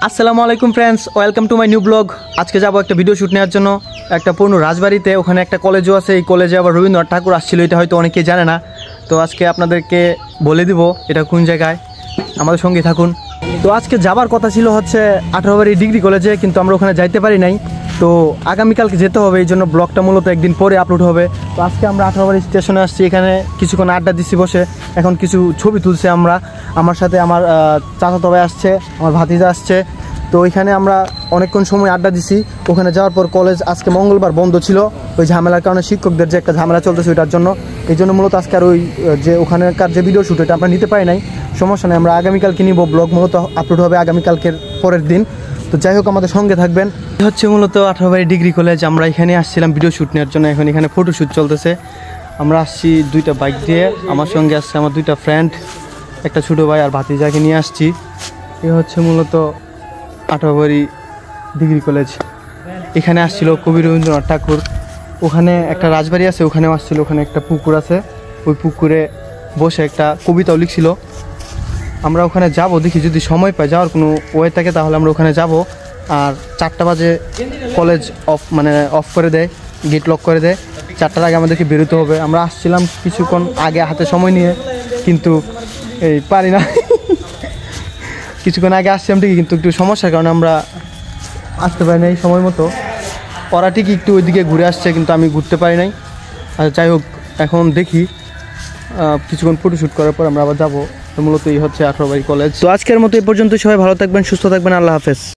আসসালামু আলাইকুম friends, welcome to my new blog. আজকে যাবো একটা ভিডিও শ্যুট নেওয়ার জন্য একটা পুরনো রাজবাড়িতে। ওখানে একটা কলেজও আছে, এই কলেজে আবার রবীন্দ্রনাথ ঠাকুর আসছিল, এটা হয়তো অনেকেই জানে না। তো আজকে আপনাদেরকে বলে দিব এটা কোন জায়গায়, আমাদের সঙ্গে থাকুন। তো আজকে যাবার কথা ছিল হচ্ছে 18 বাড়ি ডিগ্রি কলেজে, কিন্তু আমরা ওখানে যাইতে পারি নাই। তো আগামীকালকে যেতে হবে, এই জন্য ব্লগটা মূলত একদিন পরে আপলোড হবে। তো আজকে আমরা 18 বাড়ি স্টেশনে আসছি, এখানে কিছুক্ষণ আড্ডা দিচ্ছি বসে, এখন কিছু ছবি তুলছে আমরা। আমার সাথে আমার চাচাতো ভাই আসছে, আমার ভাতিজা আসছে। তো ওইখানে আমরা অনেকক্ষণ সময় আড্ডা দিছি। ওখানে যাওয়ার পর কলেজ আজকে মঙ্গলবার বন্ধ ছিল, ওই ঝামেলার কারণে, শিক্ষকদের যে একটা ঝামেলা চলতেছে ওইটার জন্য। এই জন্য মূলত আজকে আর ওই যে ওখানকার যে ভিডিও শ্যুট এটা আমরা নিতে পারি নাই। সমস্যা নেই, আমরা আগামীকালকে নিব। ব্লগ মূলত আপলোড হবে আগামীকালকের পরের দিন। তো যাই হোক, আমাদের সঙ্গে থাকবেন। হচ্ছে মূলত 18 বাড়ি ডিগ্রি কলেজ। আমরা এখানে আসছিলাম ভিডিও শ্যুট নেওয়ার জন্য, এখন এখানে ফটোশ্যুট চলতেছে। আমরা আসছি দুইটা বাইক দিয়ে, আমার সঙ্গে আসছে আমার দুইটা ফ্রেন্ড, একটা ছোটো ভাই আর ভাতিজাকে নিয়ে আসছি। এ হচ্ছে মূলত 18 বাড়ি ডিগ্রি কলেজ। এখানে আসছিল কবি রবীন্দ্রনাথ ঠাকুর। ওখানে একটা রাজবাড়ি আছে, ওখানেও আসছিল। ওখানে একটা পুকুর আছে, ওই পুকুরে বসে একটা কবিতাও লিখছিল। আমরা ওখানে যাব, দেখি যদি সময় পাই, যাওয়ার কোনো ওয়ে থাকে তাহলে আমরা ওখানে যাব। আর 4টা বাজে কলেজ অফ করে দেয়, গেট লক করে দেয়। 4টার আগে আমাদেরকে বেরোতে হবে। আমরা আসছিলাম কিছুক্ষণ আগে হাতে সময় নিয়ে, কিন্তু এই পারি না। কিছুক্ষণ আগে আসছিলাম ঠিকই, কিন্তু একটু সমস্যার কারণে আমরা আসতে পারি নাই সময় মতো। ওরা ঠিকই একটু ওইদিকে ঘুরে আসছে, কিন্তু আমি ঘুরতে পারি নাই। আর যাই হোক, এখন দেখি কিছুক্ষণ ফটোশ্যুট করার পর আমরা আবার যাবো। তো মূলত এই হচ্ছে 18 বাড়ি কলেজ। তো আজকের মতো এই পর্যন্ত, সবাই ভালো থাকবেন, সুস্থ থাকবেন, আল্লাহ হাফেজ।